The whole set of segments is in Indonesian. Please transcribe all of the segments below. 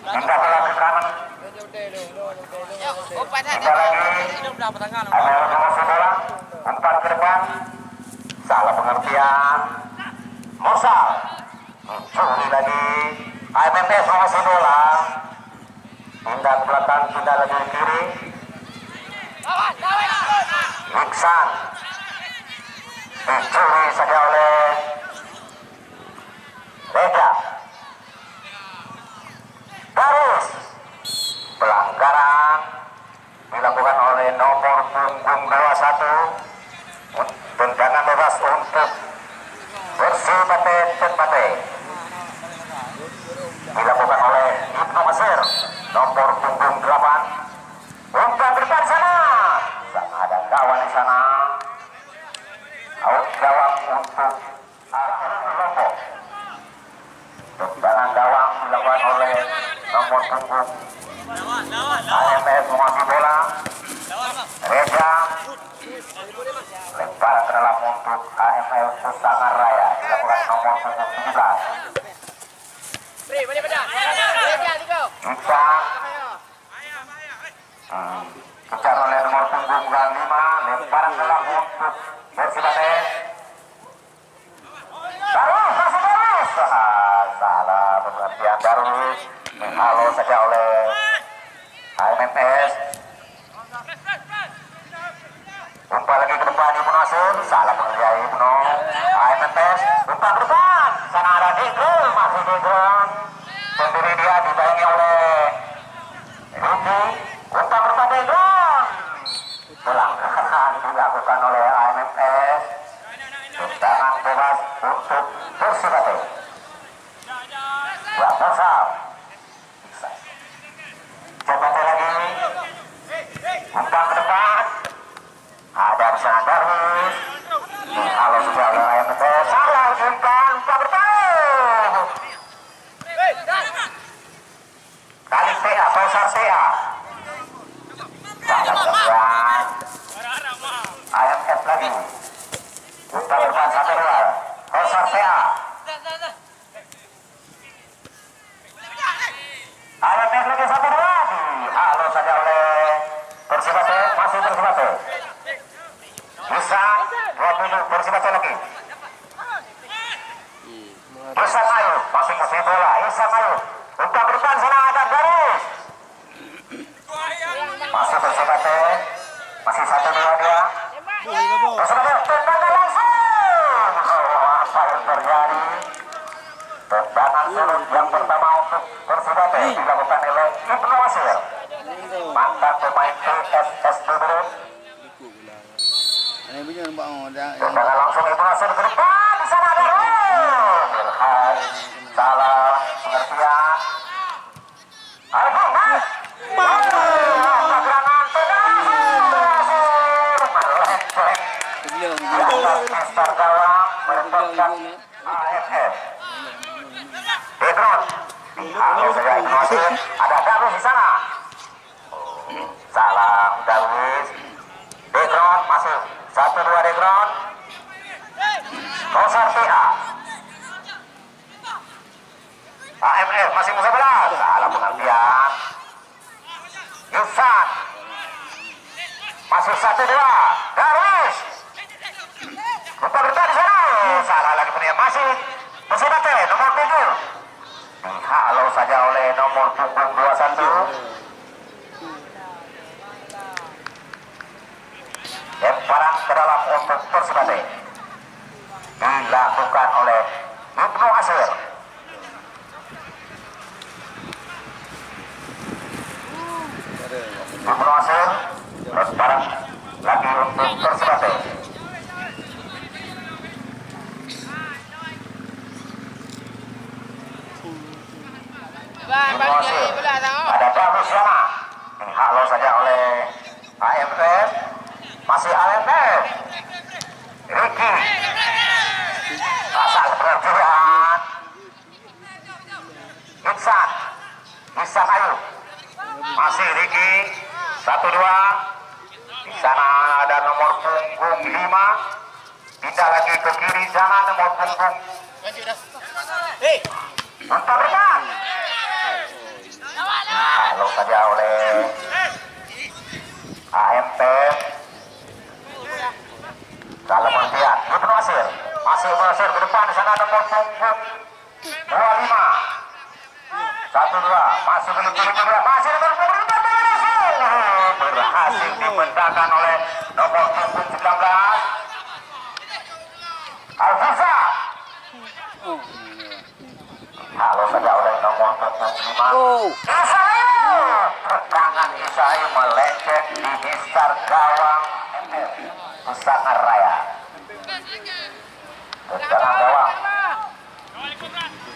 Pindah bola ke kanan. Pindah lagi. Amel menguasai bola. Umpan ke depan. Salah pengertian. Mursal. Curi lagi. AMMS menguasai bola. Pindah ke belakang, pindah lagi ke kiri. Iksan. Dicuri saja oleh Reza. Garis. Pelanggaran dilakukan oleh nomor punggung 21. Tendangan bebas untuk Persibate Tepate. Dilakukan oleh Ibnu Masir, nomor punggung 8. Umpan ke depan sana. Ada kawan di sana. Out gawang untuk Lombok. Tendangan gawang dilakukan oleh nomor punggung AMS menguasai bola. Reza lempar ke dalam untuk AMS Susangan Raya, dilakukan nomor punggung 17. Bisa kejar oleh nomor punggung 5. Lemparan ke dalam untuk Persibate. Darus masih Darus. Salah pengertian Darus. Halo saja oleh AMMS. Umpan lagi ke depan Ibnu Nasir. Salah pengertian Ibnu. AMMS. Umpan ke depan. Sana ada Degron. Masih Degron. Sendiri dia dibayangi oleh Rudy. Umpan ke depan Degron. Pelanggaran dilakukan oleh AMMS. Tendangan bebas untuk Persibate. Buat Mursal. Jabatan lagi. Umpan ke depan. Ada di sana Darwis. Halo sudah oleh AMMS. Salah umpan ke depan. Kali PA, Faisal PA. Salah sebelah. AMF lagi. Umpan ke depan 1-2. Faisal PA. AMF lagi 1-2. Halo saja oleh Persibate, masih Persibate. Bisa 20 Persibate lagi. Ihsan Ayu, masih musim bola. Ihsan Ayu. Umpan ke depan sana ada Garis. Masih Persibate. Masih 1-2 dia. Persibate tendangan langsung. Apa yang terjadi? Tendangan surut yang pertama untuk Persibate dilakukan oleh Ibnu Nasir, mantan pemain PSS Duduk. Tendangan langsung Ibnu Nasir ke depan. Di sana ada Wilhan. Salah pengertian. Alhamdulillah. Serangan Mister gawang menentukan AFF. Degron. Halo saja Ibnu Nasir. Ada Darwis di sana. Salah Darwis. Degron masuk. 1-2 Degron. Kosar PA. AMF masih musuh bola. Salah pengertian. Yusan. Masuk 1-2. Darwis. Umpan bertahan di sana. Salah lagi punya masih. Persibate nomor 7. Halo saja oleh nomor punggung 21. Lemparan ke dalam untuk Persibate dilakukan oleh Ibnu Nasir. Ibnu Nasir lemparan lagi untuk Persibate. Ibnu Nasir ada Darwis sana. Halo saja oleh AMF. Masih AMF. Ricky. Asal pengertian. Ihsan Ayu. Masih Ricky. 1-2. Di sana ada nomor punggung 5. Pindah lagi ke kiri sana nomor punggung. Untuk depan. saja oleh AMP. Salah pengertian, Ibnu Nasir masih Nasir ke depan, di sana nomor punggung 25 1-2 masih belum masih nomor punggung 5 berhasil dibentangkan oleh nomor punggung 19 Alfiza. Halo saja oleh nomor punggung 5 Isayu. Tendangan Isayu melecet di mistar gawang Pusaka Raya. Tendangan gawang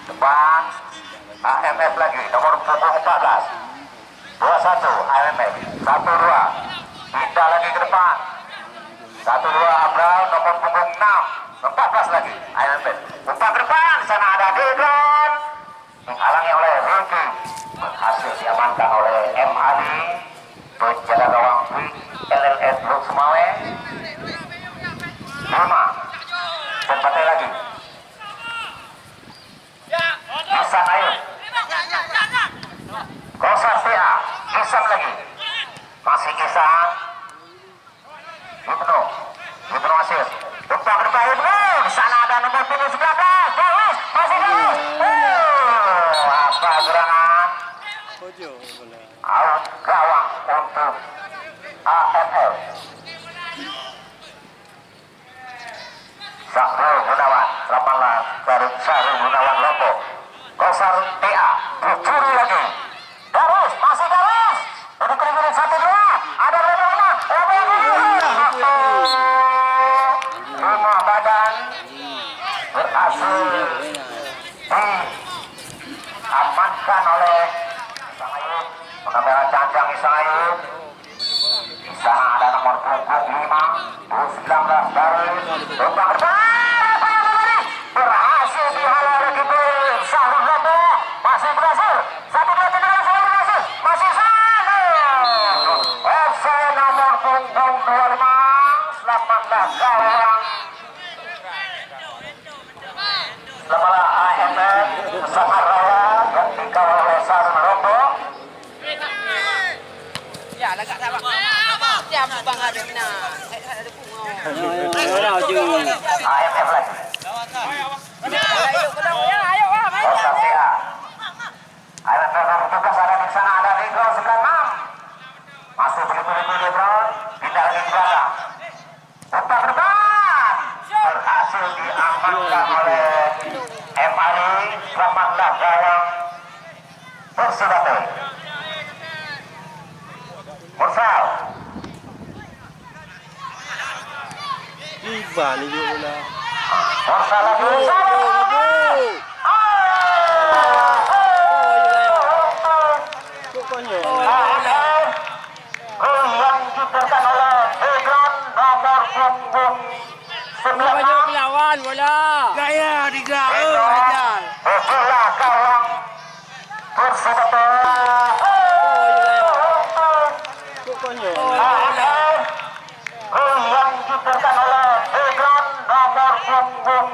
depan AMF lagi nomor punggung 14 21 AMF 1-2 pindah lagi ke depan 1-2 Abral nomor punggung 6 14 lagi AMF umpan ke depan. Di sana ada Dedron menghalangi oleh Ricky, berhasil diamankan oleh M. Ali penjaga gawang LLS Blok Sumawe 5 tempatnya lagi Isan ayo Kosar PA Isan lagi masih Isan Ibnu Nasir umpan ke depan Ibnu. Di sana ada nomor punggung 19 Dawis masih Dawis. Apa gerangan out gawang untuk AFL. Sahrul Gunawan 18 dari Sahrul Gunawan Lombok. Kosar TA dicuri lagi Darus masih Darus ini keliling 1-2 ada rumah badan berhasil diamankan oleh Isayu mengambil cancang Isayu. Di sana ada nomor punggung 5 19 Darus umpan ke depan berhasil dihalau oleh kiper Sahrul Lombok masih berhasil 1-2 tendangan Sahrul berhasil masih sana FC nomor punggung 25 18 gawang selamatlah AMF Pusaka Raya yang dikawal oleh Sahrul Lombok. Ya, agak tak apa. Ya, bang ada mana? Ada bunga. AMF lagi. Ayo, ayo, Kosar TA. AMF nomor 17 ada di sana ada Negro 96. Masuk beli-beli Negro, pindah lagi ke belakang. Umpan ke depan. Berhasil diamankan oleh M. Ali. Selamatlah gawang Persibate. Mursal. Iba ni juga. Mursal lagi. Pokoknya. Yang diberikan oleh Dedron nomor punggung 19 lawan bola. Gaya digerak. Dedron bola gawang Persibate. Pokoknya. Yang diberikan oleh Dedron nomor punggung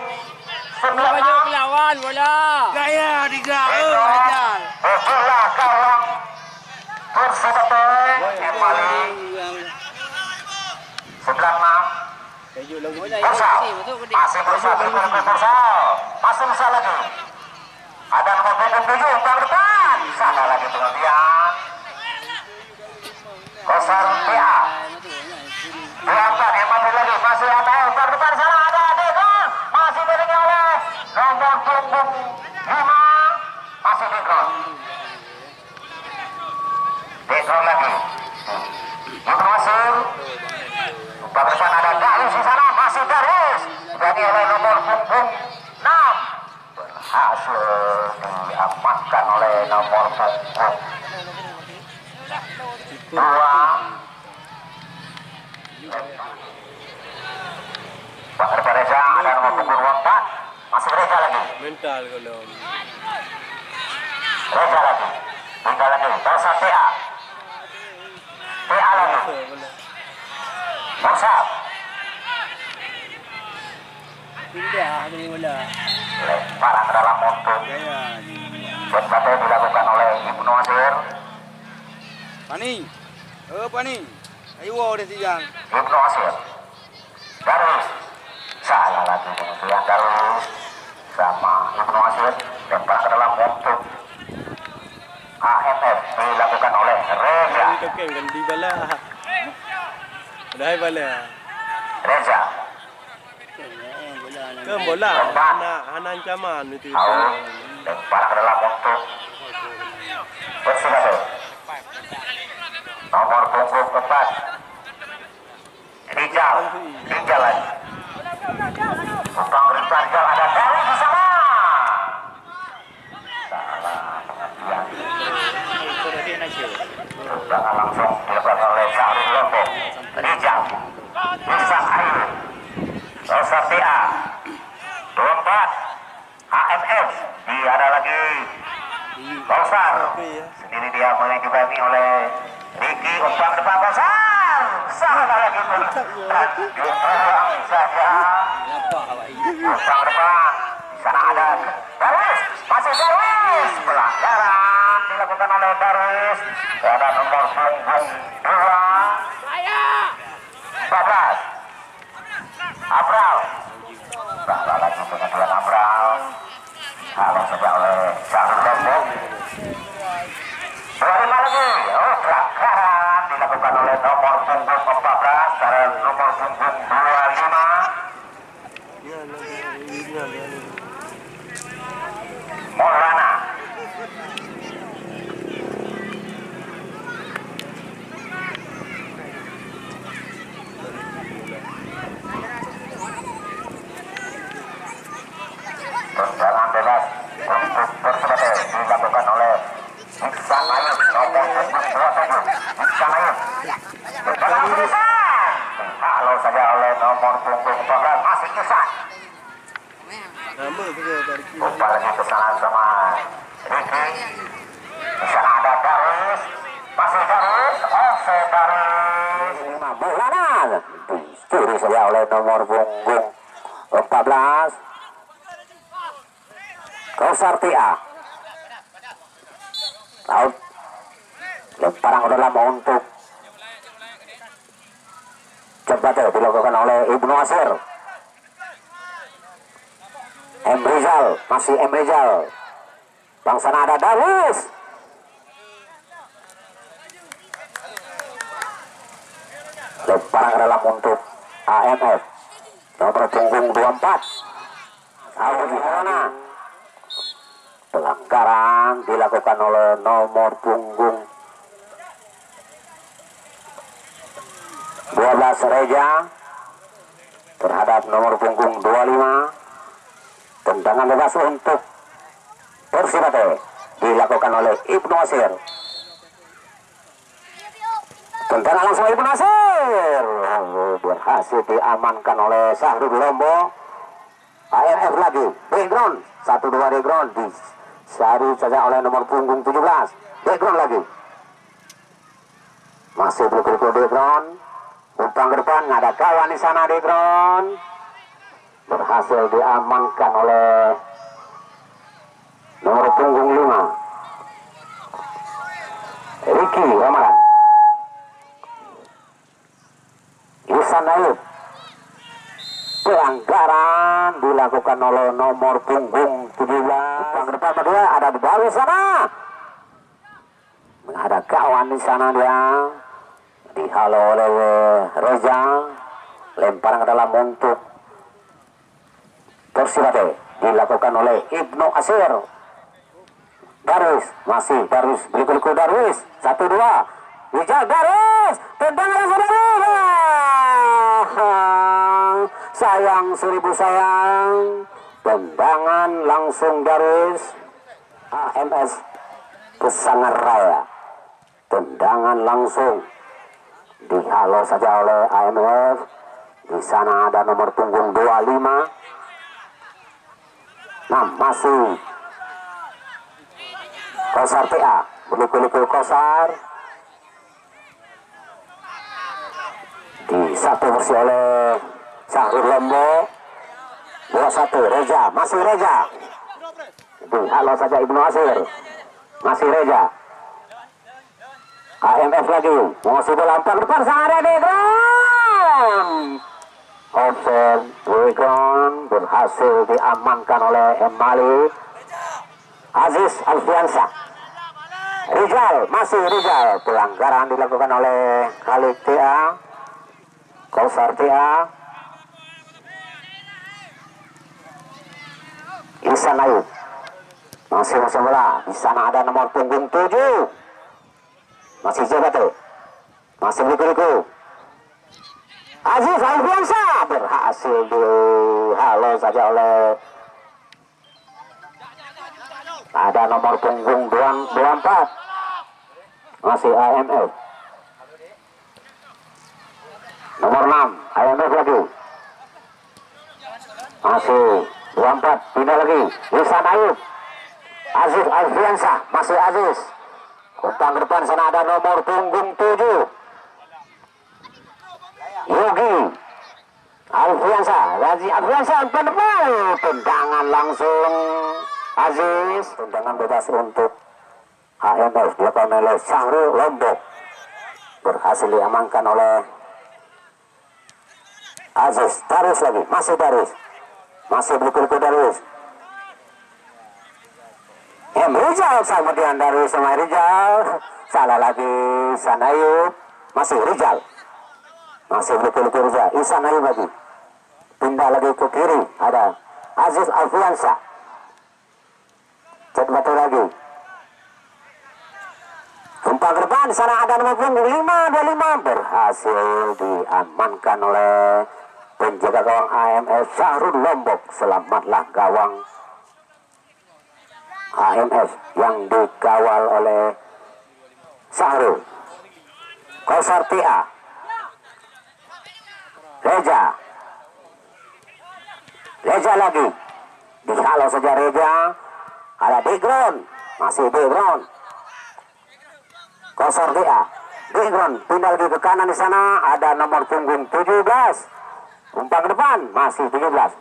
19 lawan bola. Gaya digerak. Dedron bola gawang Persibate. Kembali 96 Kejuk lagu. Mursal masih Mursal masih Mursal lagi ada nomor punggung 7 umpan ke depan sana lagi pengertian Kosar PA diangkat yang mati lagi masih ada umpan ke depan sana ada Dekon masih diringi oleh nomor punggung 5 masih Dekon lagi Ibnu Nasir umpan ke depan ada Darius di sana masih Darius jadi oleh nomor punggung 6 berhasil diamankan oleh nomor punggung 2 Pak Reza ada nomor punggung 4 masih Reza lagi Mental kalau. Reza lagi tinggal lagi Kosar TA lagi Mursal Pindah ni bola. lemparan ke dalam montong Gaya. Tempatnya dilakukan oleh Ibnu Nasir Pani. Pani. Ayo udah siang. Ibnu Asir. Darus. Salah lagi kemudian Darus sama Ibnu Asir lempar ke dalam untuk AMF dilakukan oleh Reza. Kan di bala. Dah bala. Reza. Ke bola. Hanan Caman itu. Lempar ke dalam untuk Persibatu. Nomor punggung 4 Rijal. Rijal lagi. Bang Rijal ada dari di sana. Salah. Jangan langsung dilakukan oleh Syahrul Lombok. Rijal. Bisa Ayu. Rosa PA. 24 AMF. Dia ada lagi Kosar. Sendiri dia mulai dibagi oleh Riki. Umpan depan Kosar. Salah lagi pun. Dibuang saja. Umpan depan. Di sana ada Darwis. Masih Darwis. Pelanggaran dilakukan oleh Darwis. Ada nomor punggung 14 Abral. Salah lagi pengetuan Abral. Salah saja oleh Syahrul Lombok. 25 lagi. Oh, pelanggaran dilakukan oleh nomor punggung 14 dan nomor punggung 25. Maulana. Tendangan bebas untuk Persebaya dilakukan oleh Iksan Ayub nomor 27. Iksan Ayub. Tendangan tulisan. Halo saja oleh nomor punggung 14 masih Iksan. Umpan lagi kesalahan sama Riki. Di sana ada Darus. Masih Darus. Offset Darus. Maulana. Dicuri saja oleh nomor punggung 14. Kosar TA. Out. Lemparan ke dalam untuk cepat dilakukan oleh Ibnu Asir. M. Rizal. Masih M. Rizal. Bang sana ada Darwis. Lemparan ke dalam untuk AMF. Nomor punggung 24. Tahu di mana? Pelanggaran dilakukan oleh nomor punggung 12 Reja terhadap nomor punggung 25. Tendangan bebas untuk Persibatu dilakukan oleh Ibnu Asir. Tendangan langsung Ibnu Asir berhasil diamankan oleh Syahrul Lombok. AMF lagi background 1-2 background disari saja oleh nomor punggung 17. Background lagi masih berikut background. Umpan ke depan ada kawan di sana background berhasil diamankan oleh nomor punggung 5 Riki Ramadan. Ihsan Ayub. Pelanggaran dilakukan oleh nomor punggung 17. Umpan ke depan dia ada di bawah sana. Ada kawan di sana dia. Dihalau oleh Reza. Lemparan ke dalam untuk Persibatu dilakukan oleh Ibnu Asir. Darwis masih Darwis berikut Darwis 1-2 Wijal Darwis tendangan Darwis. Sayang 1000 sayang. Tendangan langsung Darwis. AMS Pesangar Raya. Tendangan langsung dihalau saja oleh AMF. Di sana ada nomor punggung 25. Nah, masih Kosar TA. Berliku-liku Kosar. Di satu versi oleh Syahrul Lombok. 21 Reza. Masih Reza. Dihalau saja Ibnu Asir. Masih Reza. AMF lagi, masih bola umpan ke depan, sana ada Degron. Offset, Degron berhasil diamankan oleh Emali. Aziz Alfiansyah. Rizal, masih Rizal. Pelanggaran dilakukan oleh Khalid Tia, Kausar Tia, Ihsan Ayub. Masih bola. Di sana ada nomor punggung 7. Masih Jabatu. Masih Liku-Liku. Aziz Alfiansyah berhasil dihalau saja oleh ada nomor punggung 24. Masih AMF. Nomor 6 AMF lagi. Masih 24, pindah lagi. Ihsan Ayub. Aziz Alfiansyah, masih Aziz. Umpan ke depan, sana ada nomor punggung 7. Yogi Alfiansyah, Razi Alfiansyah umpan depan. Tendangan langsung Aziz. Tendangan bebas untuk AMF dilakukan oleh Syahrul Lombok. Berhasil diamankan oleh Aziz. Darius lagi, masih Darius. Masih Liku-Liku Darius. Rizal sama dengan Darius sama Rizal. Salah lagi Sanayub. Masih Rizal. Masih Liku-Liku Rizal. Ihsan Ayub lagi. Pindah lagi ke kiri. Ada Aziz Alfiansyah. Batu lagi. Umpan ke depan. Di sana ada nomor punggung 525. Berhasil diamankan oleh penjaga gawang AMF Syahrul Lombok. Selamatlah gawang AMF yang dikawal oleh Syahrul. Kausar Tia, Reja lagi. Dihalau saja Reja. Ada Degron. Masih Degron. Kausar Tia. Degron pindah lagi ke kanan. Di sana ada nomor punggung 17. Umpan ke depan. Masih 17.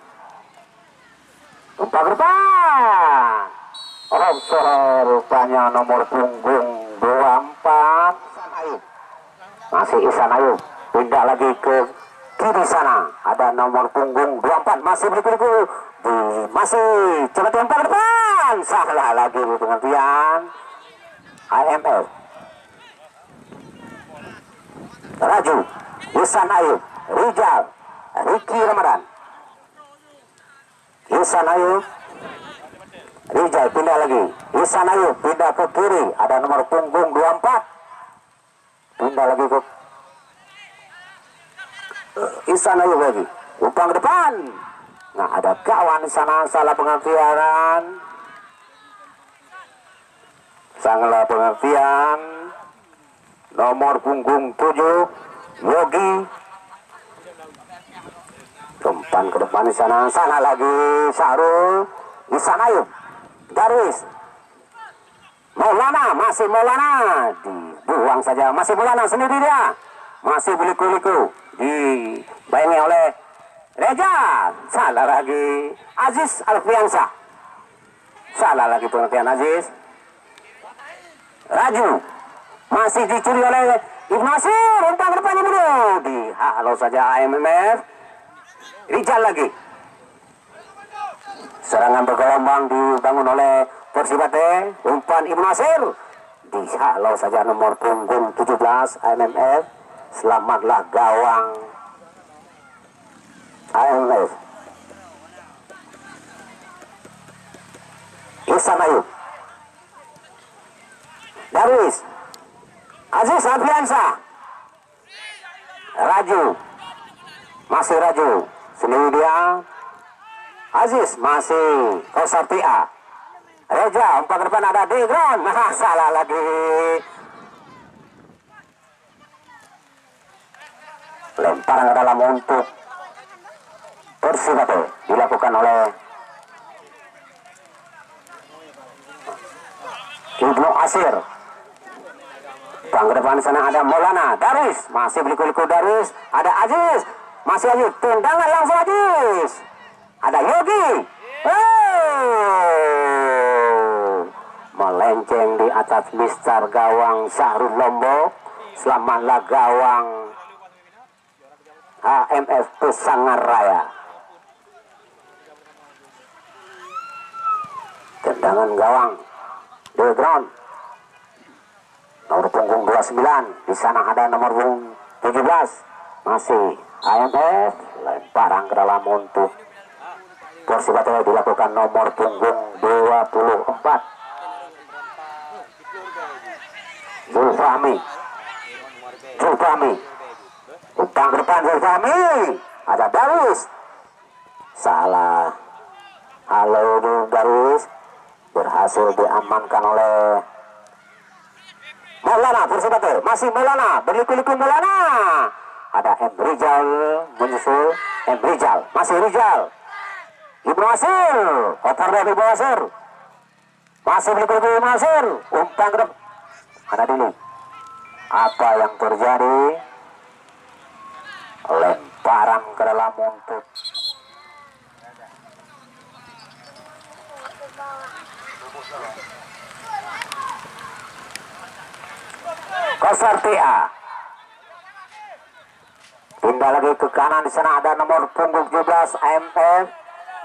Umpan ke depan. Offside rupanya nomor punggung 24. Masih Ihsan Ayub. Pindah lagi ke kiri sana. Ada nomor punggung 24. Masih Liku-Liku. Masih coba tempat ke depan. Salah lagi di pengertian AMF. Raju, Ihsan Ayub, Rizal, Riki Ramadan. Ihsan Ayub, Rizal pindah lagi. Ihsan Ayub pindah ke kiri. Ada nomor punggung 24. Pindah lagi ke Ihsan Ayub lagi. Umpan ke depan. Nah, ada kawan di sana, salah pengertian. Salah pengertian. Nomor punggung 7 Yogi. Umpan ke depan di sana, salah lagi Syahrul. Ihsan Ayub. Darwis. Maulana, masih Maulana. Dibuang saja, masih Maulana sendiri dia. Masih Liku-Liku. Dibayangi oleh Reja. Salah lagi Aziz Alfiansyah. Salah lagi pengertian Aziz. Raju. Masih dicuri oleh Ibnu Nasir. Umpan ke depan Ibnu. Dihalau saja AMF. Rizal lagi. Serangan bergelombang dibangun oleh Persibate. Umpan Ibnu Nasir. Dihalau saja nomor punggung 17 AMF. Selamatlah gawang AMF. Ihsan Ayub. Darwis. Aziz Alfiansyah. Raju. Masih Raju. Sendiri dia. Aziz masih Kausar Tia. Reja, umpan ke depan ada Degron. Nah, salah lagi. Lemparan ke dalam untuk Persibate dilakukan oleh Ibnu Asir. Umpan ke depan sana ada Maulana. Daris, masih Liku-Liku Daris. Ada Aziz, masih Aziz. Tendangan langsung Aziz. Ada Yogi. Melenceng di atas Mister Gawang Syahrul Lombok. Selamatlah gawang HMS Pesangaraya. Tendangan gawang di ground. Nomor punggung 29. Di sana ada nomor punggung 17. Masih HMS. Lemparan ke dalam untuk Persibatu dilakukan nomor punggung 24. Zulfahmi. Umpan ke depan Zulfahmi. Ada Darus. Salah. Halo Darus. Berhasil diamankan oleh Maulana. Persibatu masih Maulana. Berliku-liku Maulana. Ada M. Rizal menyusul. M. Rizal. Masih Rizal. Ibnu Asir. Kotor dari Ibnu Asir. Masih berliku-liku Ibnu Asir. Umpan ke depan. Ada dulu. Apa yang terjadi? Lemparan ke dalam untuk Kosar TA. Pindah lagi ke kanan, di sana ada nomor punggung 17 AMF.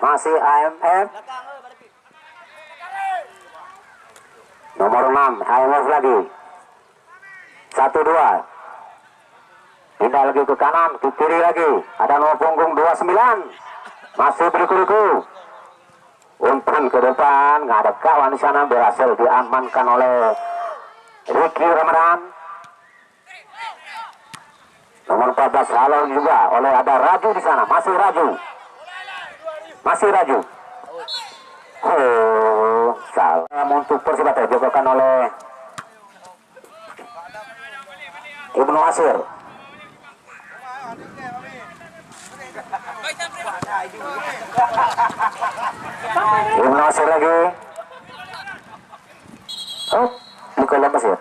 Masih AMF. Nomor 6 AMF lagi. 1-2. Pindah lagi ke kanan, ke kiri lagi. Ada nomor punggung 29. Masih berliku-liku. Umpan ke depan, nggak ada kawan di sana, berhasil diamankan oleh Ricky Ramadan. Nomor 14 halo juga oleh ada Raju di sana, masih Raju. Salah untuk Persibatu dilakukan oleh Ibnu Asir. Ibnu Asir lagi. Oh, bukan lepas ya.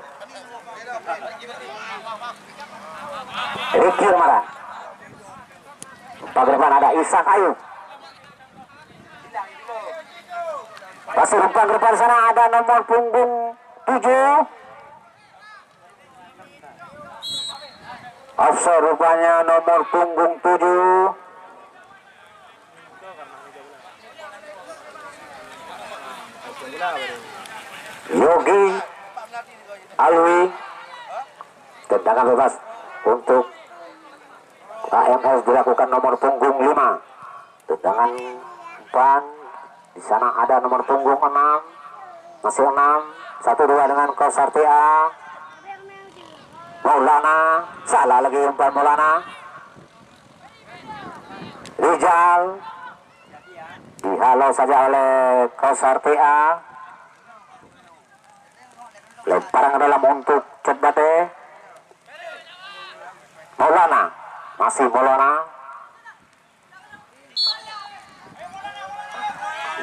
Ricky Ramadan. Pada depan ada Isan Ayub. Masih umpan ke depan sana ada nomor punggung 7. Offside rupanya nomor punggung 7. Yogi Alwi. Tendangan bebas untuk AMS dilakukan nomor punggung 5. Tendangan umpan. Di sana ada nomor punggung 6. Masih 6. 1-2 dengan Kosar TA. Maulana. Salah lagi umpan Maulana. Rizal. Dihalau saja oleh Kosar TA. Lemparan ke dalam untuk Cetbate. Maulana. Masih Maulana.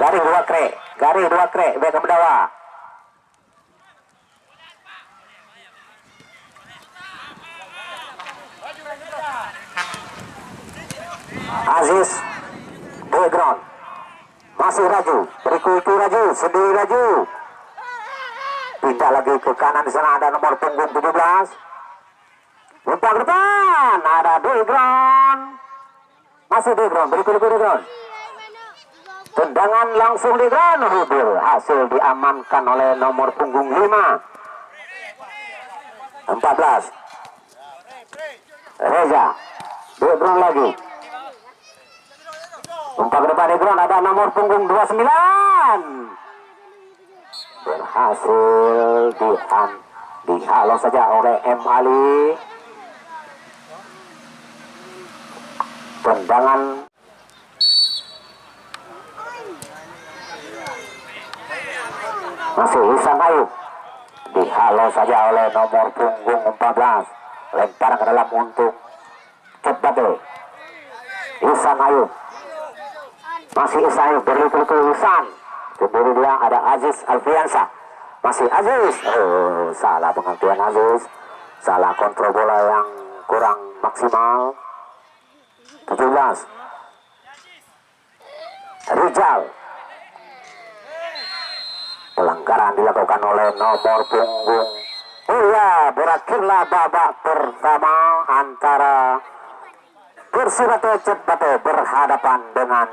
Garing dua krek, Beckham Dawa. Aziz background. Masih Raju, berikut Raju, sendiri Raju. Pindah lagi ke kanan, di sana ada nomor punggung 17. Umpan ke depan, ada background. Masih background, berikut background. Tendangan langsung di ground, hasil diamankan oleh nomor punggung 5. 14. Reza, background lagi. Umpan ke depan di ground, ada nomor punggung 29. Berhasil dihalau saja oleh M. Ali. Tendangan masih Isan Ayub. Dihalau saja oleh nomor punggung 14. Lemparan ke dalam untuk Cetbate. Isan Ayub. Masih Isan Ayub, berliku-liku Isan. Sendiri dia ada Aziz Alfiansa. Masih Aziz. Salah pengertian Aziz. Salah kontrol bola yang kurang maksimal. 17. Rizal. Pelanggaran pelanggaran dilakukan oleh nomor punggung. Iya, berakhirlah babak pertama antara Persibatu Cepate berhadapan dengan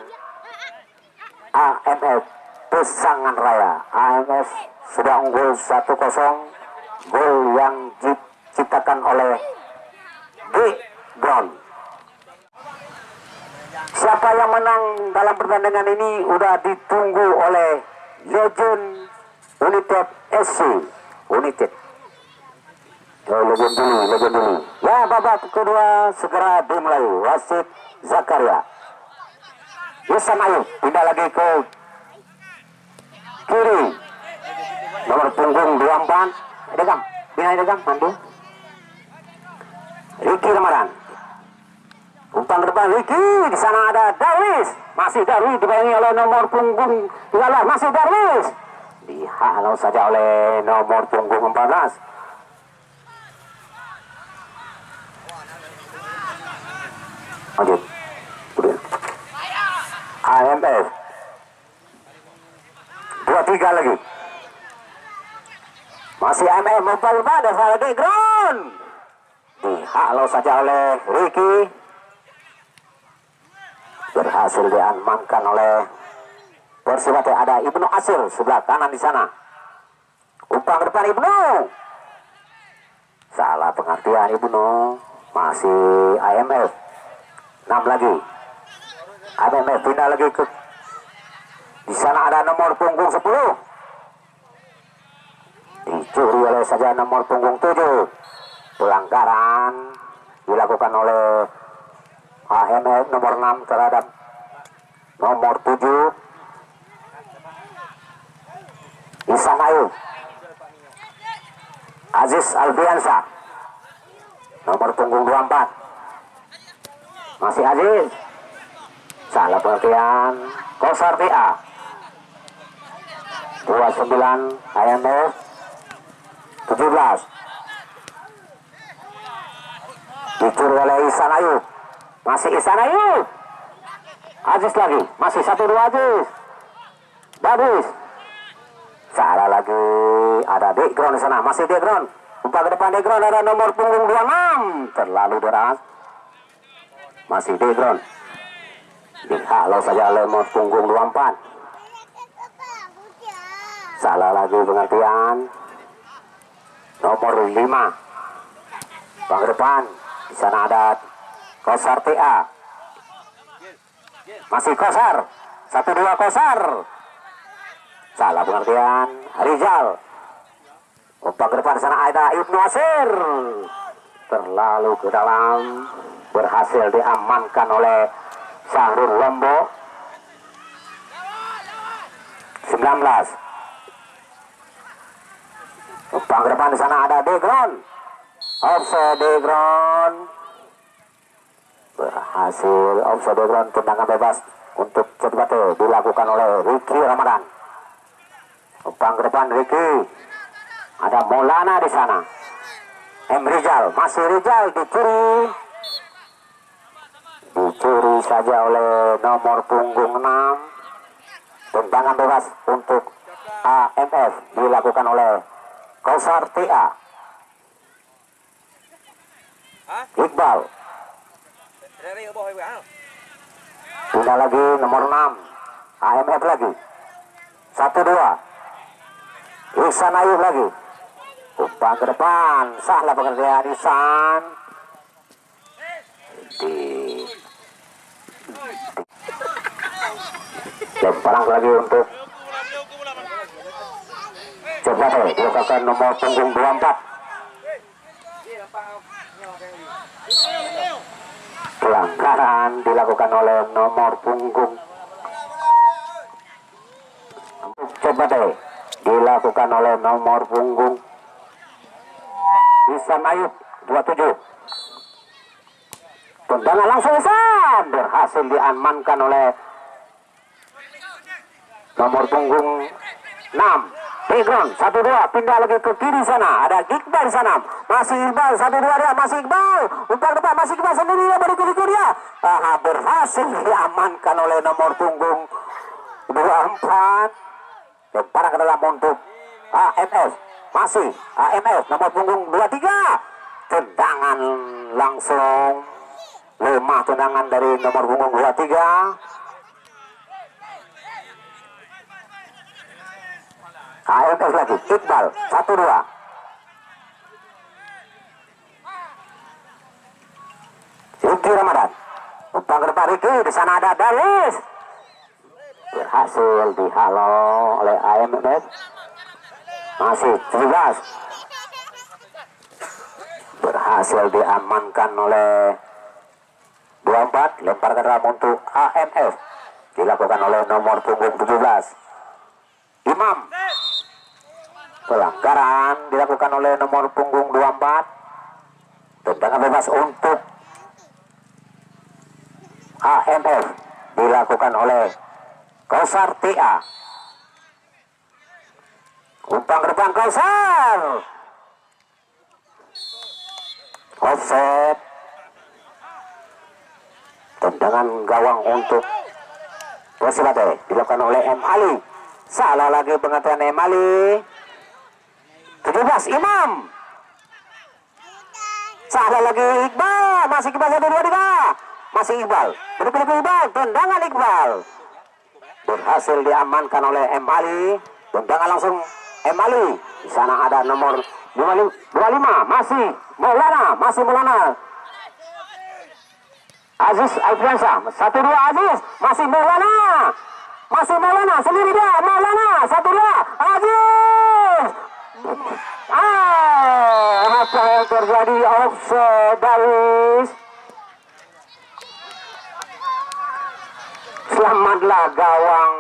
AMF Pesangan Raya. AMF sudah unggul 1-0. Gol yang diciptakan oleh G. Brown. Siapa yang menang dalam pertandingan ini udah ditunggu oleh Legend United SC. United. Legend dulu. Ya, babak kedua segera dimulai. Wasit Zakaria. Yusan Ayub pindah lagi ke kiri. Nomor punggung 24. Degam. Pindah Degam. Mandu. Ricky Ramadan. Umpan ke depan Ricky. Di sana ada Darwis. Masih Darwis dibayangi oleh nomor punggung 13. Masih Darwis. Dihalau saja oleh nomor punggung 14. Lanjut. AMF 23 lagi. Masih AMF membawa dasar lagi ground. Dihalau saja oleh Ricky. Berhasil diamankan oleh Persibatu. Ada Ibnu Asir sebelah kanan di sana. Umpan ke depan Ibnu. Salah pengertian Ibnu. Masih AMF. 6 lagi. AMF pindah lagi ke di sana ada nomor punggung 10. Dicuri oleh saja nomor punggung 7. Pelanggaran dilakukan oleh AMF nomor 6 terhadap nomor 7 Ihsan Ayub. Aziz Alfiansa nomor punggung 24. Masih Aziz. Salah pengertian. Kosar TA 29 AMF 17. Dicuri oleh Ihsan Ayub. Masih Ihsan Ayub. Aziz lagi. Masih 1-2 Aziz. Bagus. Salah lagi. Ada Dekron di sana. Masih Dekron. Umpan ke depan Dekron. Ada nomor punggung 26. Terlalu deras. Masih Dekron. Dihalau saja oleh nomor punggung 24. Salah lagi pengertian. Nomor 5. Umpan ke depan. Di sana ada Kosar TA. Masih Kosar. 1-2 Kosar. Salah pengertian. Rizal. Umpan ke depan di sana ada Ibnu Asir. Terlalu ke dalam. Berhasil diamankan oleh Syahrul Lombok. 19. Umpan ke depan di sana ada Degron. Offside Degron. Berhasil offside Degron. Tendangan bebas untuk Cepate dilakukan oleh Ricky Ramadan. Umpan ke depan Ricky. Ada Maulana di sana. Rizal. Masih Rizal dicuri. Dicuri saja oleh nomor punggung 6. Tendangan bebas untuk AMF dilakukan oleh Kosar TA. Iqbal. Pindah lagi nomor 6. AMF lagi. 1-2. Ihsan Ayub lagi. Umpan ke depan. Salah pengertian Ihsan. Lemparan lagi untuk Cepate dilakukan nomor punggung 24. Pelanggaran dilakukan oleh nomor punggung Cepate dilakukan oleh nomor punggung Ihsan Ayub 27. Tendangan langsung Ihsan berhasil diamankan oleh nomor punggung 6. Background 1-2 pindah lagi ke kiri sana. Ada Iqbal di sana. Masih Iqbal 1-2 dia. Masih Iqbal. Umpan depan masih Iqbal sendiri dia berikut dia. Berhasil diamankan oleh nomor punggung 24. Lemparan ke dalam untuk AMF. Masih AMF nomor punggung 23. Tendangan langsung lemah, tendangan dari nomor punggung 23. AMF lagi, Iqbal 1-2. Riki Ramadan, umpan ke depan Riki, di sana ada Dalis, berhasil dihalau oleh AMF. Masih 17, berhasil diamankan oleh 24. Lempar ke dalam untuk AMF, dilakukan oleh nomor punggung 17 Imam. Pelanggaran dilakukan oleh nomor punggung 24. Tendangan bebas untuk AMF dilakukan oleh Kausar TA. Umpan ke depan Kausar, offset. Tendangan gawang untuk Persibate dilakukan oleh M. Ali. Salah lagi pengaturan M. Ali. 17 Imam. Salah lagi Iqbal. Masih Iqbal 1-2-3. Masih Iqbal. Berikut Iqbal. Tendangan Iqbal berhasil diamankan oleh M. Ali. Tendangan langsung M. Ali. Di sana ada nomor 25. Masih Maulana. Aziz Alfiansa 1-2 Aziz. Masih Maulana sendiri dia. Maulana 1-2 Aziz. Apa yang terjadi? Offside Dalis. Selamatlah gawang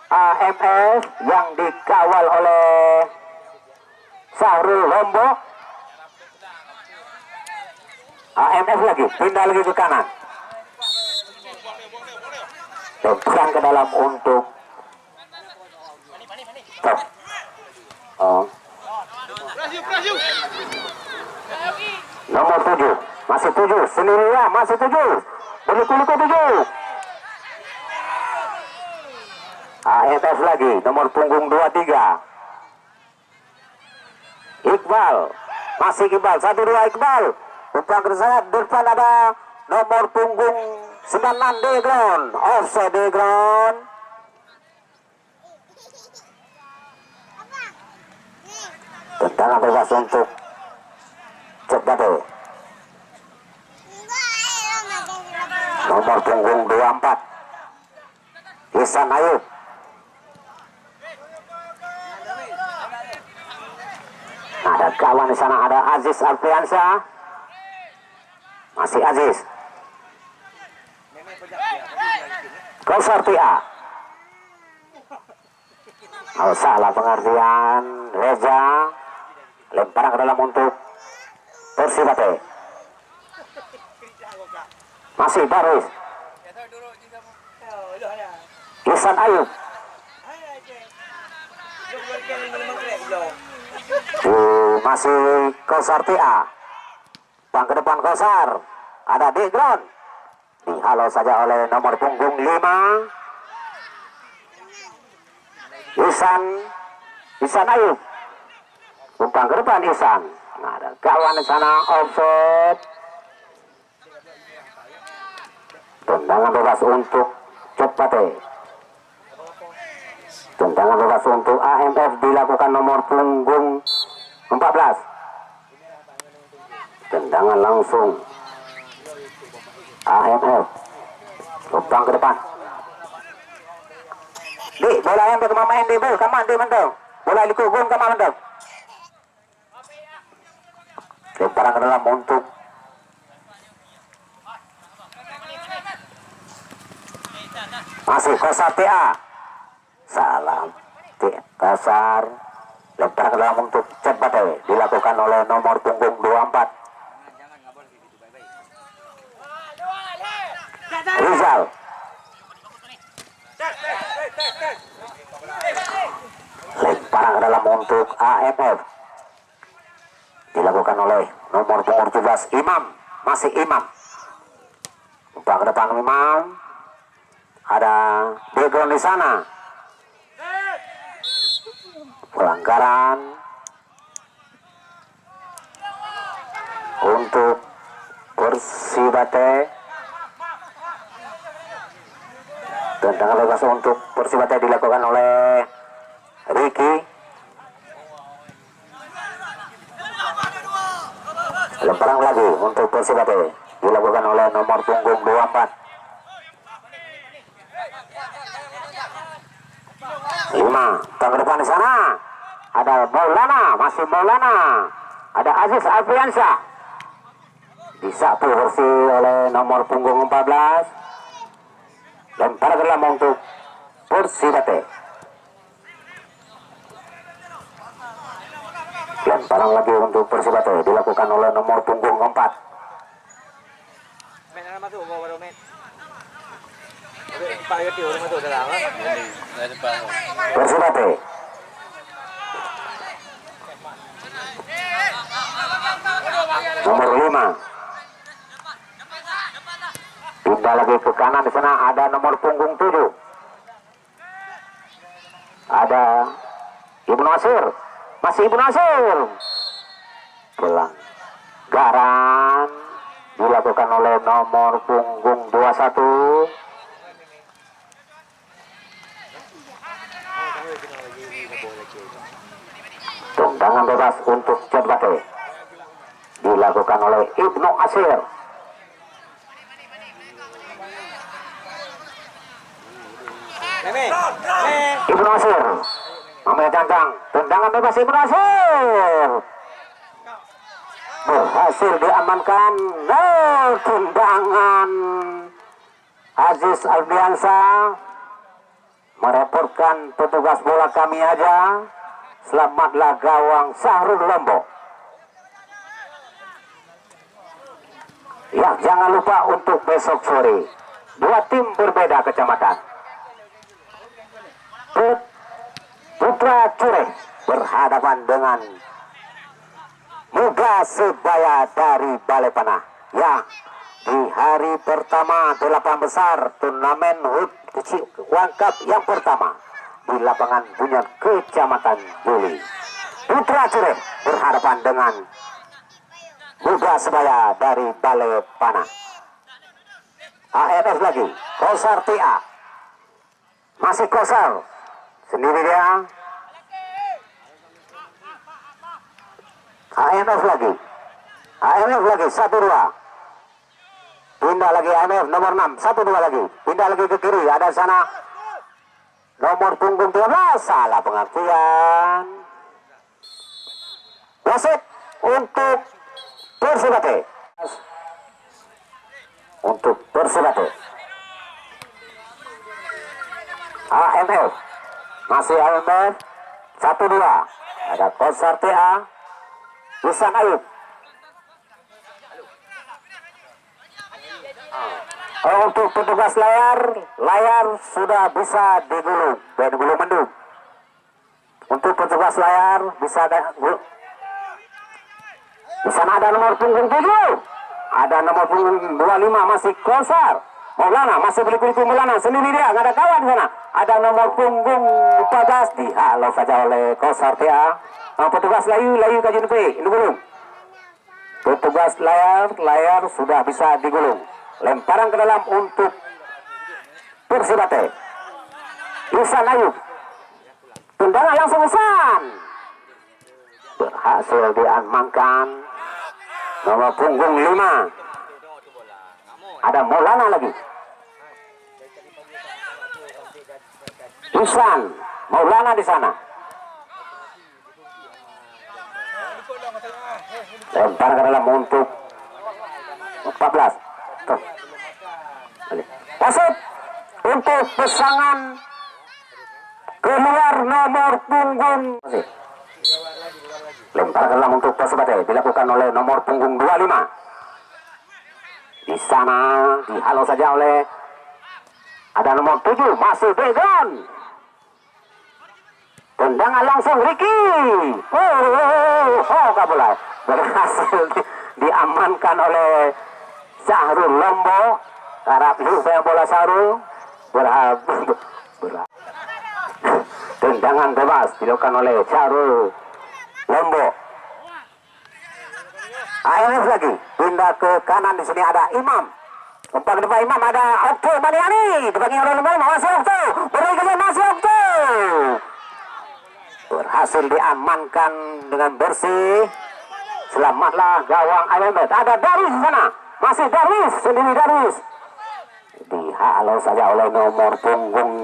AMF yang dikawal oleh Sahrul Lombok. AMF lagi, pindah lagi ke kanan. Lemparan ke dalam untuk top. Nomor 7, masih 7, sendirian, masih 7. Berliku-liku 7. AMF lagi, nomor punggung 23. Iqbal, masih Iqbal, 1-2 Iqbal. Umpan ke depan ada nomor punggung 96 Degron. Offside Degron. Tendangan bebas untuk Cekbate. Nomor punggung 24 Ihsan Ayub. Ada kawan di sana, ada Aziz Alfiansa. Masih Aziz. Kausar TA. Salah pengertian Reza. Lemparan ke dalam untuk Persibate. Masih Baris. Ihsan Ayub. Masih Kausar TA. Bang ke depan Kausar. Ada Degron. Dihalau saja oleh nomor punggung 5 Ihsan Ayub. Umpan ke depan Ihsan. Ada kawan di sana, offset. Tendangan bebas untuk Cekbate. Tendangan bebas untuk AMF dilakukan nomor punggung 14. Tendangan langsung AMF. Umpan ke depan. Di bola yang berkemain di bol, kaman di mentong. Bola dikubung kaman mentong. Lemparan ke dalam untuk masih Kausar TA. Salam Kausar. Lemparan ke dalam untuk Cekbate. Dilakukan oleh nomor punggung 24 Rizal. Lemparan ke dalam untuk AMF. Dilakukan oleh nomor punggung 17 Imam. Masih Imam. Umpan ke depan Imam. Ada Degron di sana. pelanggaran untuk Persibate. Tendangan bebas untuk Persibate dilakukan oleh Ricky. Lemparan lagi untuk Persibate dilakukan oleh nomor punggung 24. 5 ke depan di sana. Ada Maulana, masih Maulana. Ada Aziz Alfiansyah. Disapu bersih oleh nomor punggung 14. Lempar ke dalam untuk Persibate. Lemparan lagi untuk Persibate dilakukan oleh nomor punggung 4. Persibate. Nomor 5. Pindah lagi ke kanan di sana ada nomor punggung 7. Ada Ibnu Nasir. Masih Ibnu Nasir. Pelanggaran dilakukan oleh nomor punggung 21. Tendangan bebas untuk Persibate dilakukan oleh Ibnu Nasir. Ibnu Nasir Mamai Cantang, tendangan bebas Ibnu Nasir berhasil diamankan. Tendangan Aziz Alfiansyah merepotkan petugas bola kami aja. Selamatlah gawang Syahrul Lombok. Ya, jangan lupa untuk besok sore dua tim berbeda kecamatan. Putra Cureh berhadapan dengan Muga Sebaya dari Balai Panah. Ya, di hari pertama 8 besar turnamen HUT World Cup yang pertama di lapangan Bunyan Kecamatan Juli. Putra Cureh berhadapan dengan Muga Sebaya dari Balai Panah. ANF lagi, Kosar TA. Masih Kosar. Sendiri dia. ANF lagi. ANF lagi 1-2. Pindah lagi ANF nomor 6, 1-2 lagi. Pindah lagi ke kiri, ada sana nomor punggung 13. Salah pengertian. Wasit untuk Persibate. Untuk Persibate. AMF. Masih AMF 1-2. Ada Kosar TA. Isan Ayub. Untuk petugas layar sudah bisa digulung, digulung mendung. Untuk petugas layar bisa di sana ada nomor punggung 7, ada nomor punggung 25 masih Kosar. Maulana masih beli-beli Maulana sendiri dia, nggak ada kawan di sana. Ada nomor punggung 14 dihalau saja oleh Kosar TA. Petugas layu kajian ini gulung. Petugas layar sudah bisa digulung. Lemparan ke dalam untuk Persibate. Isan Ayub. Tendangan langsung Isan. Berhasil diamankan. Nomor punggung 5. Ada Maulana lagi. Isan Maulana di sana. Lempar ke dalam untuk 14. Wasit untuk pasangan keluar nomor punggung. Lempar ke dalam untuk Persibate dilakukan oleh nomor punggung 25. Di sana dihalau saja oleh ada nomor 7 masih Degon. Tendangan langsung Ricky. Kabulai berhasil diamankan oleh Syahrul Lombok. Harap saya bola Syahrul Tendangan bebas dilakukan oleh Charul Lombok. AMF lagi pindah ke kanan, di sini ada Imam. Umpan ke depan Imam, ada Okto Maniani dibagi oleh Imam, masih Okto, berikutnya masih Okto. Berhasil diamankan dengan bersih. Selamatlah gawang AMF. Ada Darwis di sana, masih Darwis, sendiri Darwis. Dihalau saja oleh nomor punggung.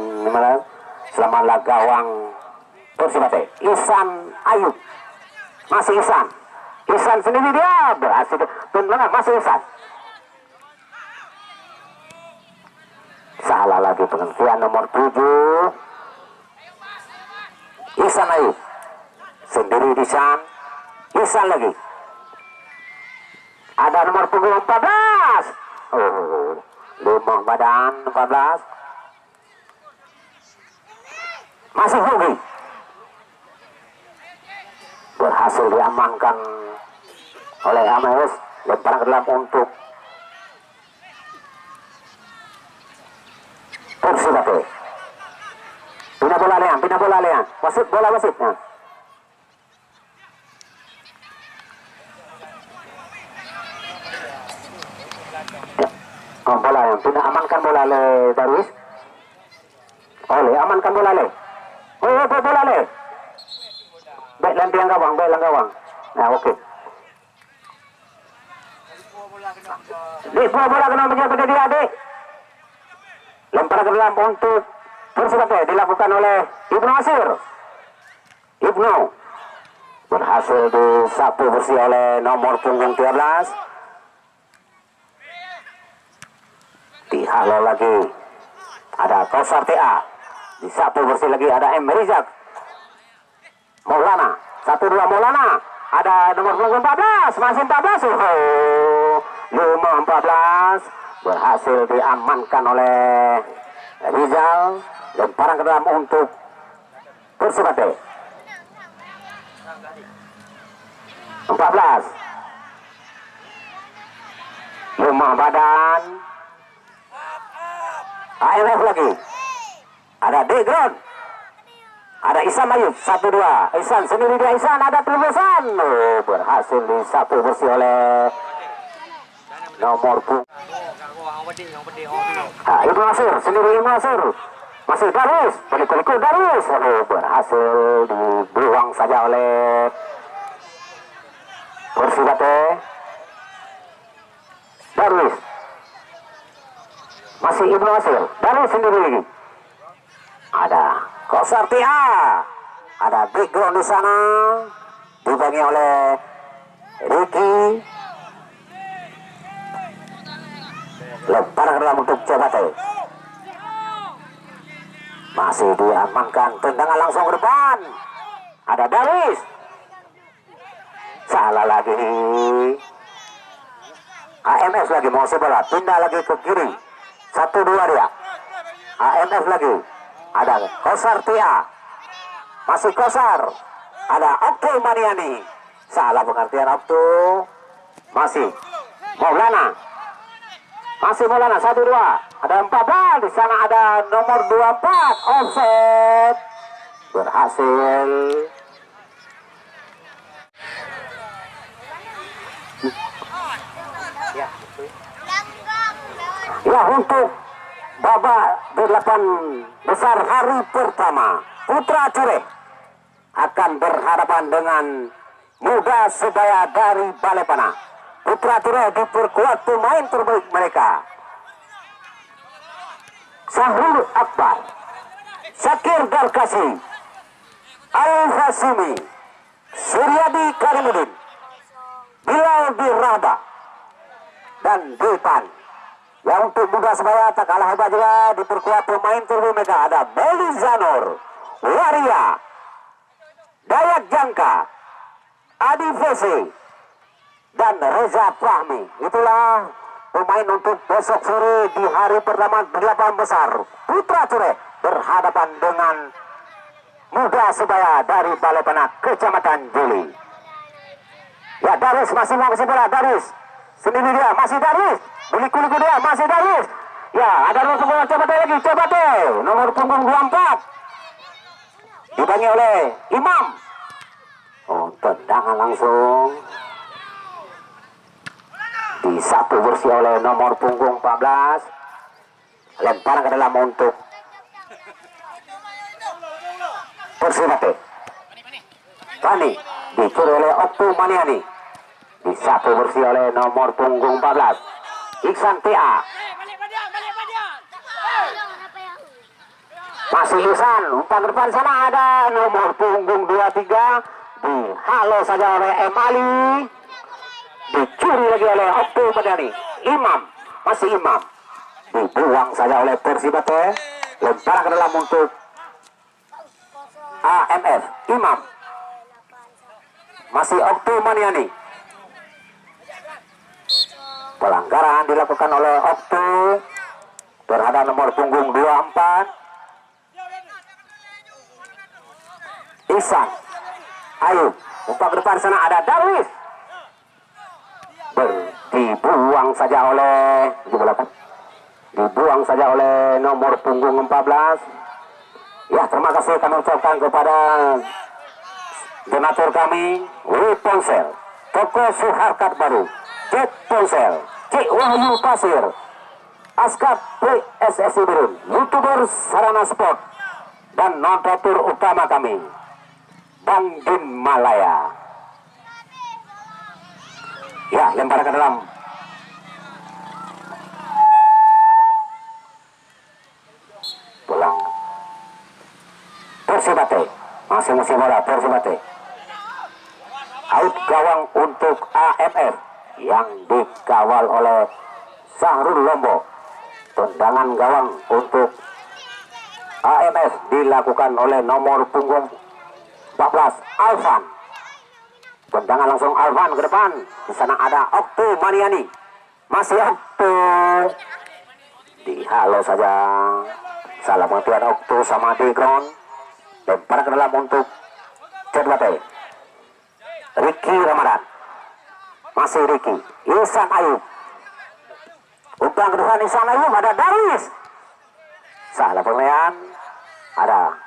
Selamatlah gawang Persibate, Ihsan Ayub, masih Ihsan. Ihsan sendiri dia berhasil tendangan, masih Ihsan. Salah lagi penghentian nomor 7. Ihsan Ayub sendiri di Ihsan. Ihsan lagi. Ada nomor punggung 14. Oh, lemah badan 14. Masih Hugi. Berhasil diamankan oleh AMS. Lemparan ke dalam untuk Persibate. Pindah bola Leang. Wasit bola wasitnya. Oh, bola yang pindah, amankan bola oleh Darwis. Amankan bola le. Bola le. Baik lantiang gawang. Nah, okey. Di bola kena menjadi dia, adik. Lempar ke dalam untuk Persibate dilakukan oleh Ibnu Asir. Ibnu berhasil disapu bersih oleh nomor punggung 13. Dihalau lagi. Ada Kausar TA. Disapu bersih lagi, ada M. Rizak. Maulana, 1-2 Maulana. Ada nomor punggung 14, masih 14. 14 berhasil diamankan oleh Rizal. Lemparan ke dalam untuk Persibate. 14. Lemah badan. AMF lagi. Ada Degron. Ada Ihsan Ayub, 1-2. Ihsan sendiri dia, Ihsan ada terobosan. Berhasil disapu bersih oleh nomor punggung. Ibnu Asir sendiri, Ibnu Asir. Masih Darwis, balik-balik Darwis. Berhasil dibuang saja oleh Persibate. Darwis. Masih Ibnu Asir. Darwis sendiri lagi. Ada Kausar TA. Ada background di sana. Dibagi oleh Ricky. Lempar ke dalam untuk Persibate. Masih diamankan, tendangan langsung ke depan. Ada Darwis. Salah lagi. AMF lagi mau bola, pindah lagi ke kiri. 1-2 dia. AMF lagi. Ada Kausar TA. Masih Kausar. Ada Okto Maniani. Salah pengertian Okto. Masih Maulana. Masih Maulana, 1-2. Ada 14. Di sana ada nomor 24. Offset. Berhasil. Ya, untuk babak 8 besar hari pertama, Putra Cureh akan berhadapan dengan Muda Sebaya dari Balepana. Putra Cureh diperkuat pemain terbaik mereka. Sahrul Akbar, Syakir Darkasi, Al-Hasimi, Suryadi Karimudin, Bilal Birrahba, dan Depan. Yang untuk Muda Sebaya tak kalah hebat juga, diperkuat pemain terbaik mereka. Ada Beli Zanur, Waria, Dayak Jangka, Adi Fesi, dan Reza Fahmi. Itulah pemain untuk besok sore di hari pertama 8 besar. Putra Cureh berhadapan dengan Muda Sebaya dari Balepana, Kecamatan Juli. Ya, Darwis masih bola. Darwis sendiri dia, masih Darwis. Beli-kuliku dia, masih Darwis. Ya, ada nomor punggung, coba lagi. Nomor punggung 24. dibangi oleh Imam. Oh, tendangan langsung disapu bersih oleh nomor punggung 14. Lemparan ke dalam untuk Persibate. Pani dicuri oleh Oktu Maniani. Disapu bersih oleh nomor punggung 14 Iksan TA. Masih Ihsan, umpan depan sana ada nomor punggung 23. Dihalau saja oleh Emali. Dicuri lagi oleh Oktu Maniani. Imam, masih Imam. Dibuang saja oleh Persibate. Lemparan ke dalam untuk AMF. Imam, masih Oktu Maniani. Pelanggaran dilakukan oleh Oktu terhadap nomor punggung 24 Ihsan. Ayub, umpan ke depan sana ada Darwis. Dibuang saja oleh nomor punggung 14. Ya, terima kasih kami ucapkan kepada donatur kami, Wi Ponsel, Toko Suharkat Baru, Jet Ponsel, Cik Wahyu Pasir, Askap PSSI Birun, YouTuber Sarana Sport, dan notatur utama kami, Bang Din Malaya. Ya, lempar ke dalam. Pulang. Persibate, masih bola Persibate. Out gawang untuk AMF yang dikawal oleh Sahrul Lombo. Tendangan gawang untuk AMF dilakukan oleh nomor punggung 14 Alvan. Tendangan langsung Alvan ke depan. Di sana ada Oktu Maniani. Masih Oktu. Dihalau saja. Salah pengertian Oktu sama Degron. Lempar ke dalam untuk Cedwate. Ricky Ramadan. Masih Ricky. Ihsan Ayub. Umpan ke depan Ihsan Ayub, ada Darwis. Salah pemilihan. Ada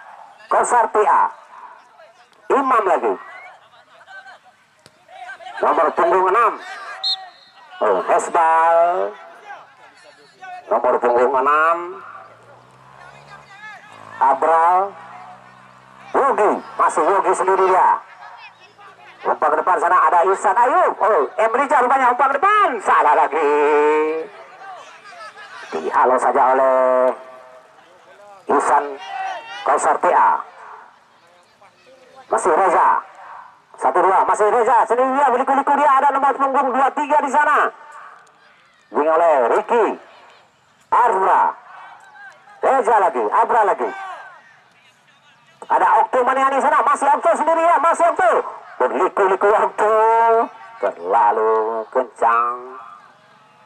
Kosar TA. Imam lagi. Nomor punggung 6. Oh, Hesbal. Nomor punggung 6. Abral. Yogi, masih Yogi sendiri dia. Umpan ke depan sana ada Ihsan Ayub. Oh, Emrija rupanya umpan ke depan. Salah lagi. Dihalau saja oleh Ihsan Kausar TA. Masih Reza. 1-2, masih Reza sendiri dia, berliku-liku dia, ada nomor punggung 23 di sana. Wing oleh Ricky. Arbra. Reza lagi, Abra lagi. Ada Oktu Maniani sana, masih Oktu sendiri ya, masih Oktu. Berliku-liku Oktu. Terlalu kencang.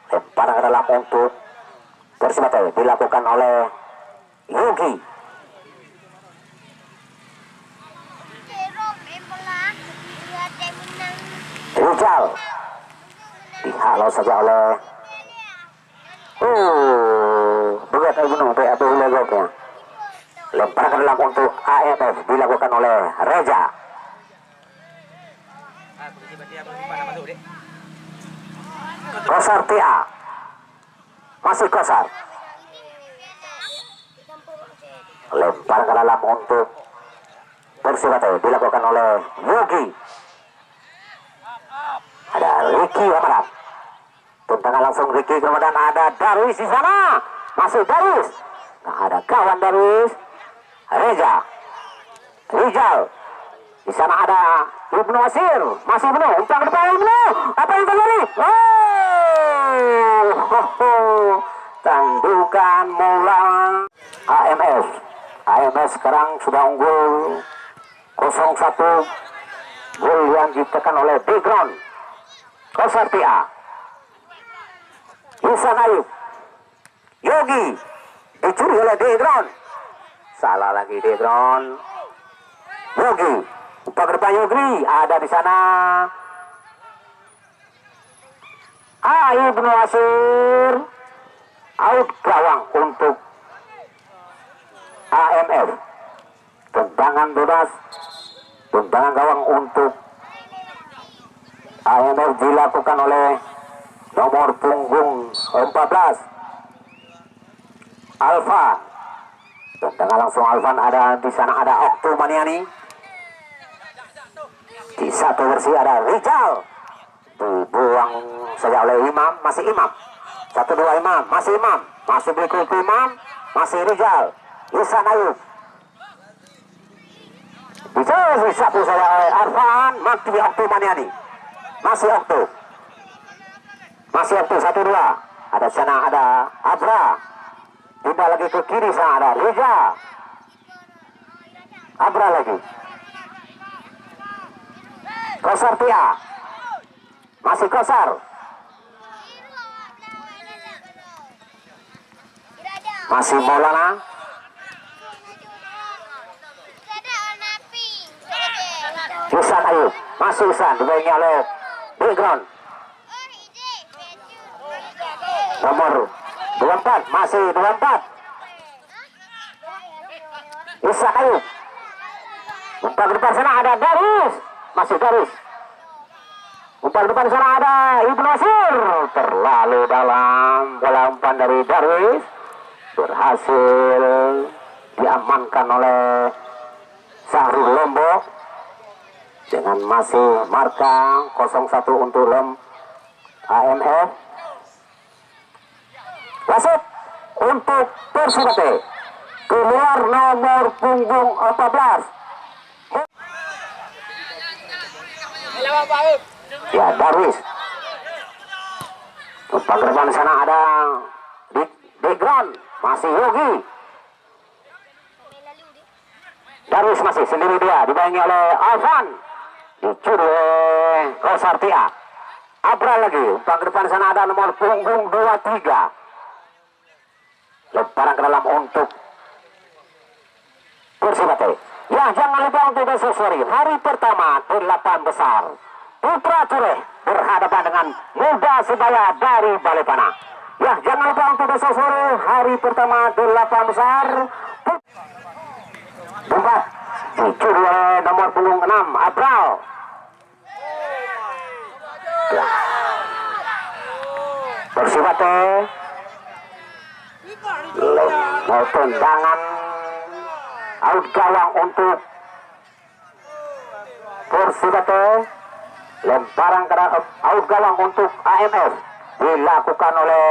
Lemparan ke dalam untuk Persibate dilakukan oleh Yogi. Rizal dihalau saja oleh berat bunuh legoknya. Lempar ke dalam untuk AMF dilakukan oleh Reza. Kosar TA. Masih Kosar. Lempar ke dalam untuk Persibate dilakukan oleh Yogi. Ada Ricky Ramadan. Tentangan langsung Ricky Ramadan, ada Darwis di sana. Masih Darwis. Nah, ada kawan Darwis. Reza. Rizal. Di sana ada Ibnu Asir. Masih Ibnu. Umpan ke depan Ibnu. Apa yang terjadi? Tandukan mulang AMF. AMF sekarang sudah unggul 0-1. Gol yang ditekan oleh Degron. Kosar TA. Ihsan Ayub. Yogi. Dicuri oleh Degron. Salah lagi Degron. Yogi. Umpan ke depan Yogi. Ada di sana. Ibnu Asir. Out gawang untuk AMF. tendangan bebas, tendangan gawang untuk AMF dilakukan oleh nomor punggung 14 Alfa. Tendangan langsung Alvan, ada di sana ada Okto Maniani. Di satu versi ada Rijal, dibuang saja oleh Imam, masih Imam. 1-2 Imam, masih Imam, masih berikut Imam, masih Rijal, Ihsan Ayub. Bisa satu saja oleh Arfan, mati Okto Maniani, masih Okto, 1-2. Ada sana ada Abra, pindah lagi ke kiri sana ada Rijal, Abra lagi. Kosar Tia, masih Kosar, masih Maulana, Ihsan Ayub, masih Ihsan, dibayangi oleh background nomor 24, masih 24 Ihsan Ayub. Umpan ke depan sana ada Darwis, masih Darwis. Umpan depan sana ada Ibnu Nasir, terlalu dalam bola umpan dari Darwis, berhasil diamankan oleh Sahrul Lombok dengan masih marka 0-1 untuk AMF. Wasit untuk Persibate keluar nomor punggung 14 ya Darwis. Umpan ke depan sana ada di background masih Yogi. Darwis masih sendiri dia, dibayangi oleh Alvan, dicuri oleh Kosartia. Abra lagi, umpan ke depan sana ada nomor punggung 23. Lemparan ke dalam untuk Persibate. Ya, jangan lupa untuk besok sore hari pertama 8 besar Putra Cureh berhadapan dengan Muda Sebaya dari Balepana. Ya, jangan lupa untuk besok sore hari pertama 8 besar Bumbat dicuri oleh nomor punggung 6 Abral. Ya. Persibate mau tendangan out gawang untuk Persibate. Lemparan ke out gawang untuk AMF dilakukan oleh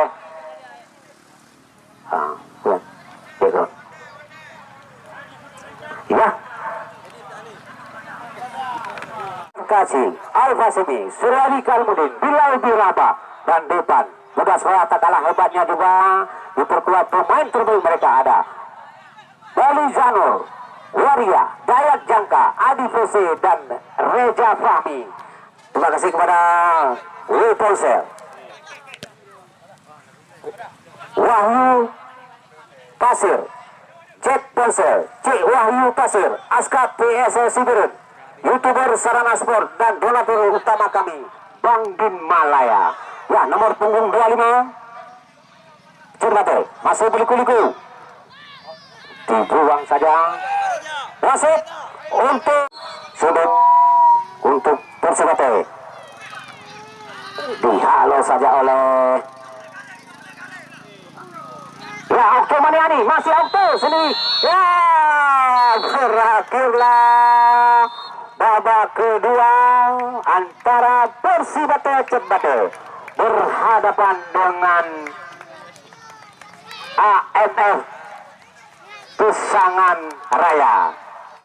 ya kasih Alfa Simi, Suryadi Kalmudin, Bilal Biraba dan depan Muda Sebaya tak kalah hebatnya juga diperkuat pemain terbaik mereka ada Bali Zanur, Waria, Dayak Jangka, Adi Fese dan Reja Fahmi. Terima kasih kepada Wi Polsel, Wahyu Pasir, Cek Polsel, Cik Wahyu Pasir, Askat PSS Sibirut, YouTuber Sarana Sport dan donatur utama kami Bang Din Malaya. Ya, nomor punggung 25 Cermate, masih beliku-liku, dibuang saja. Wasit untuk sudut untuk Persibate, dihalau saja oleh ya Okto Maniani, masih Okto sendiri. Ya, berakhirlah babak kedua antara Persibate Cermate berhadapan dengan AMF Pesangan Raya.